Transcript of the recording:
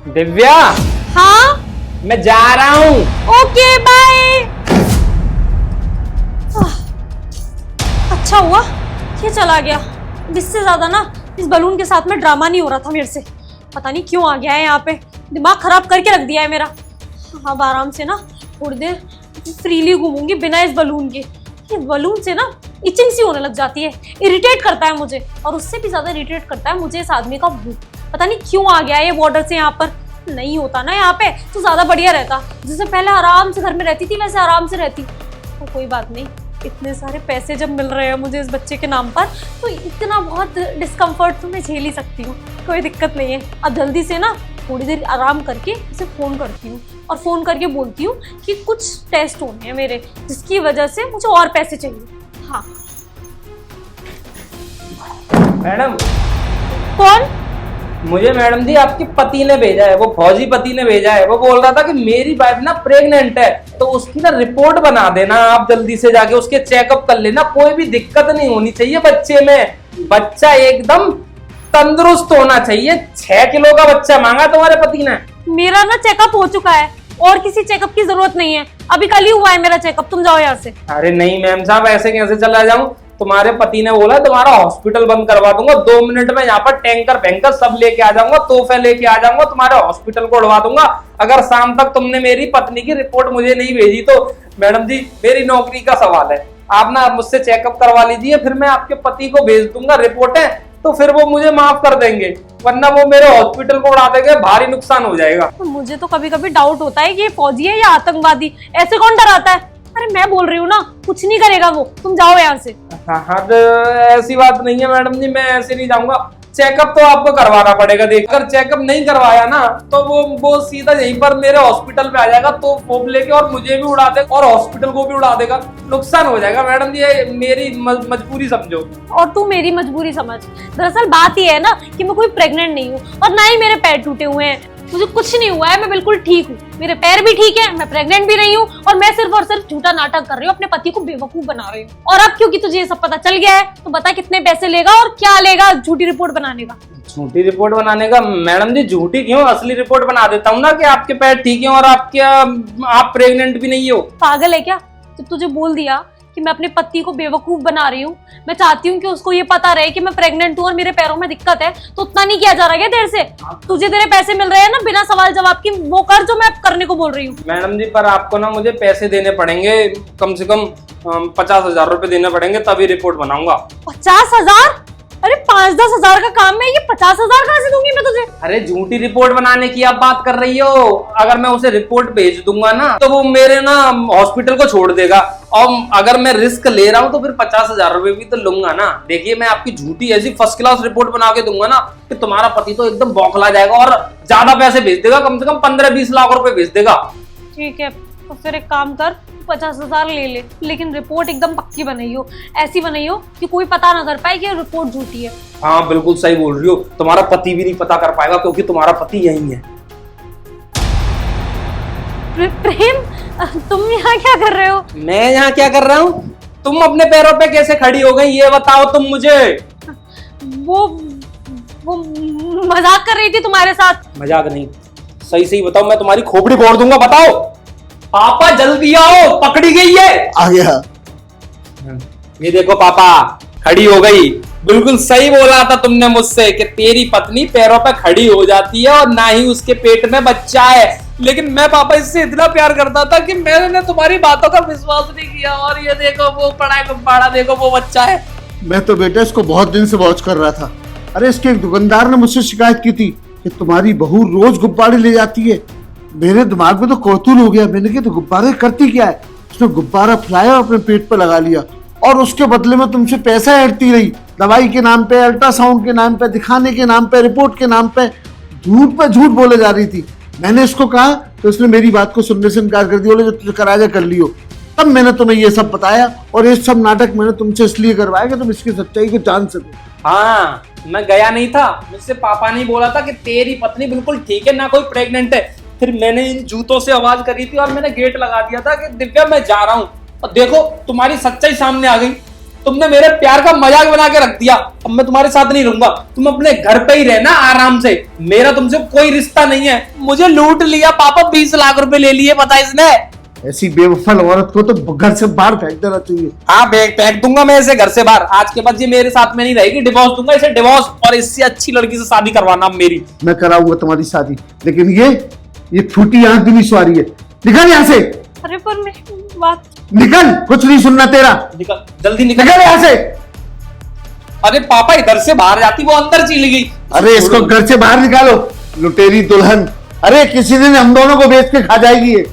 दिव्या, हाँ मैं जा रहा हूँ। Okay bye. अच्छा हुआ ये चला गया। इससे ज्यादा ना इस बलून के साथ में ड्रामा नहीं हो रहा था मेरे से। पता नहीं क्यों आ गया है यहाँ पे, दिमाग खराब करके रख दिया है मेरा। अब आराम से ना थोड़ी देर फ्रीली घूमूंगी बिना इस बलून के। ये बलून से ना इचिंग सी होने लग जाती है, इरिटेट करता है मुझे, और उससे भी ज्यादा इरिटेट करता है मुझे इस आदमी का मुंह। पता नहीं क्यों आ गया है ये बॉर्डर से यहाँ पर। नहीं होता ना यहाँ पे तो ज्यादा बढ़िया रहता। जैसे पहले आराम से घर में रहती थी वैसे आराम से रहती। तो कोई बात नहीं, इतने सारे पैसे जब मिल रहे हैं मुझे इस बच्चे के नाम पर तो इतना बहुत डिस्कम्फर्ट तो मैं झेल ही सकती हूँ, कोई दिक्कत नहीं है। अब जल्दी से ना थोड़ी देर आराम करके इसे फोन करती हूँ और फोन करके बोलती हूँ कि कुछ टेस्ट होने हैं मेरे, जिसकी वजह से मुझे और पैसे चाहिए। हाँ मैडम, कौन? मुझे मैडम जी आपके पति ने भेजा है, वो फौजी पति ने भेजा है। वो बोल रहा था कि मेरी वाइफ ना प्रेग्नेंट है, तो उसकी ना रिपोर्ट बना देना आप जल्दी से, जाके उसके चेकअप कर लेना। कोई भी दिक्कत नहीं होनी चाहिए बच्चे में, बच्चा एकदम तंदुरुस्त होना चाहिए। 6 किलो का बच्चा मांगा तुम्हारे पति ने। मेरा ना चेकअप हो चुका है और किसी चेकअप की जरूरत नहीं है, अभी कल ही हुआ है मेरा चेकअप। तुम जाओ यहाँ से। अरे नहीं मैम साहब, ऐसे कैसे चला जाऊं? तुम्हारे पति ने बोला तुम्हारा हॉस्पिटल बंद करवा दूंगा, 2 मिनट में यहाँ पर टैंकर बैंकर सब लेके आ जाऊंगा, तोहफे लेके आ जाऊंगा, तुम्हारे हॉस्पिटल को उड़वा दूंगा। अगर शाम तक तुमने मेरी पत्नी की रिपोर्ट मुझे नहीं भेजी तो मैडम जी मेरी नौकरी का सवाल है। आप ना मुझसे चेकअप करवा लीजिए, फिर मैं आपके पति को भेज दूंगा रिपोर्टें, तो फिर वो मुझे माफ कर देंगे, वरना वो मेरे हॉस्पिटल को उड़ा देंगे, भारी नुकसान हो जाएगा। तो मुझे तो कभी कभी डाउट होता है कि ये फौजी है या आतंकवादी, ऐसे कौन डराता है? अरे मैं बोल रही हूँ ना, कुछ नहीं करेगा वो, तुम जाओ यहाँ से। हाँ तो ऐसी बात नहीं है मैडम जी, मैं ऐसे नहीं जाऊंगा। चेकअप तो आपको करवाना पड़ेगा। देख, अगर चेकअप नहीं करवाया ना तो वो सीधा यहीं पर मेरे हॉस्पिटल पे आ जाएगा, तो फोब लेके और मुझे भी उड़ा देगा और हॉस्पिटल को भी उड़ा देगा, नुकसान हो जाएगा। मैडम जी ये मेरी मजबूरी समझो। और तू मेरी मजबूरी समझ। दरअसल बात ये है ना कि मैं कोई प्रेग्नेंट नहीं हूँ और ना ही मेरे पैर टूटे हुए हैं, मुझे कुछ नहीं हुआ है, मैं बिल्कुल ठीक हूँ, मेरे पैर भी ठीक है, मैं प्रेग्नेंट भी नहीं हूँ, और मैं सिर्फ और सिर्फ झूठा नाटक कर रही हूँ, अपने पति को बेवकूफ बना रही हूँ। और अब क्योंकि तुझे ये सब पता चल गया है तो बता कितने पैसे लेगा और क्या लेगा झूठी रिपोर्ट बनाने का? झूठी रिपोर्ट बनाने का? मैडम जी झूठी क्यों, असली रिपोर्ट बना देता हूँ ना कि आपके पैर ठीक है और आप प्रेग्नेंट भी नहीं हो। पागल है क्या? तो तुझे बोल दिया कि मैं अपने पति को बेवकूफ बना रही हूँ। मैं चाहती हूँ कि उसको ये पता रहे कि मैं प्रेग्नेंट हूँ और मेरे पैरों में दिक्कत है, तो उतना नहीं किया जा रहा है देर से? तुझे तेरे पैसे मिल रहे हैं ना बिना सवाल जवाब की, वो कर जो मैं करने को बोल रही हूँ। मैडम जी पर आपको ना मुझे पैसे देने पड़ेंगे, कम से कम 50,000 रुपए देने पड़ेंगे, तभी रिपोर्ट बनाऊंगा। 50,000? अरे 5-10 हजार का काम है, ये 50,000 कहाँ से दूंगी मैं तुझे? अरे झूठी रिपोर्ट बनाने की आप बात कर रही हो। अगर मैं उसे रिपोर्ट भेज दूंगा ना तो वो मेरे ना हॉस्पिटल को छोड़ देगा, और अगर मैं रिस्क ले रहा हूँ तो फिर 50,000 रुपए भी तो लूंगा ना। देखिए मैं आपकी झूठी ऐसी फर्स्ट क्लास रिपोर्ट बना के दूंगा ना कि तुम्हारा पति तो एकदम बौखला जाएगा और ज्यादा पैसे भेज देगा, कम से कम 15-20 लाख रुपए भेज देगा। ठीक है तो फिर एक काम कर, 50,000 ले ले, लेकिन रिपोर्ट एकदम पक्की बनाइयो, ऐसी बनाइयो कि कोई पता ना कर पाए कि रिपोर्ट झूठी है। हाँ बिल्कुल सही बोल रही हो, तुम्हारा पति भी नहीं पता कर पाएगा क्योंकि तुम्हारा पति यही है। प्रेम, तुम यहाँ क्या कर रहे हो? मैं यहाँ क्या कर रहा हूँ? तुम अपने पैरों पे कैसे खड़ी हो गई ये बताओ तुम मुझे। वो मजाक कर रही थी तुम्हारे साथ। मजाक नहीं, सही सही बताओ, मैं तुम्हारी खोपड़ी फोड़ दूंगा। बताओ। पापा जल्दी आओ, पकड़ी गई है। आ गया। ये देखो पापा खड़ी हो गई। बिल्कुल सही बोला था तुमने मुझसे कि तेरी पत्नी पैरों पे खड़ी हो जाती है और ना ही उसके पेट में बच्चा है, लेकिन मैं पापा इससे इतना प्यार करता था कि मैंने तुम्हारी बातों का विश्वास नहीं किया, और ये देखो वो पड़ा है गुब्बारा, देखो वो बच्चा है। मैं तो बेटा इसको बहुत दिन से वॉच कर रहा था। अरे इसके एक दुकानदार ने मुझसे शिकायत की थी कि तुम्हारी बहू रोज गुब्बारे ले जाती है। मेरे दिमाग में तो कौतूहल हो गया, मैंने कहा तो गुब्बारे करती क्या है। उसने गुब्बारा फैलाया और अपने पेट पे लगा लिया, और उसके बदले में तुमसे पैसा ऐंठती रही, दवाई के नाम पे, अल्ट्रासाउंड के नाम पे, दिखाने के नाम पे, रिपोर्ट के नाम पे झूठ बोले जा रही थी। मैंने इसको कहा तो उसने मेरी बात को सुनने से इनकार कर दिया, बोले जो तुझे कराया कर लियो। तब मैंने तुम्हें ये सब बताया, और ये सब नाटक मैंने तुमसे इसलिए करवाया कि तुम इसकी सच्चाई को जान सको। हाँ मैं गया नहीं था, मुझसे पापा ने बोला था कि तेरी पत्नी बिल्कुल ठीक है, ना कोई प्रेग्नेंट है। फिर मैंने इन जूतों से आवाज करी थी और मैंने गेट लगा दिया था कि दिव्या मैं जा रहा हूँ, और देखो तुम्हारी सच्चाई सामने आ गई। तुमने मेरे प्यार का मजाक बना के रख दिया। अब मैं तुम्हारे साथ नहीं रहूंगा, तुम अपने घर पे ही रहना आराम से, मेरा तुमसे कोई रिश्ता नहीं है। मुझे लूट लिया पापा, 20 लाख रुपए ले लिए पता इसने। ऐसी बेवफा औरत को तो घर से बाहर फेंक देना चाहिए। हाँ फेंक दूंगा मैं इसे घर से बाहर। आज के बाद ये मेरे साथ में नहीं रहेगी, डिवोर्स दूंगा इसे, डिवोर्स, और इससे अच्छी लड़की से शादी करवाना मेरी। मैं कराऊंगा तुम्हारी शादी, लेकिन ये फूटी आंख भी नहीं सवारी है। निकल यहाँ से, अरे पर मैं बात निकल, कुछ नहीं सुनना तेरा। निकल, जल्दी निकल। निकल यहाँ से। अरे पापा इधर से बाहर जाती, वो अंदर चली गई। अरे इसको घर से बाहर निकालो, लुटेरी दुल्हन। अरे किसी दिन हम दोनों को बेच के खा जाएगी ये।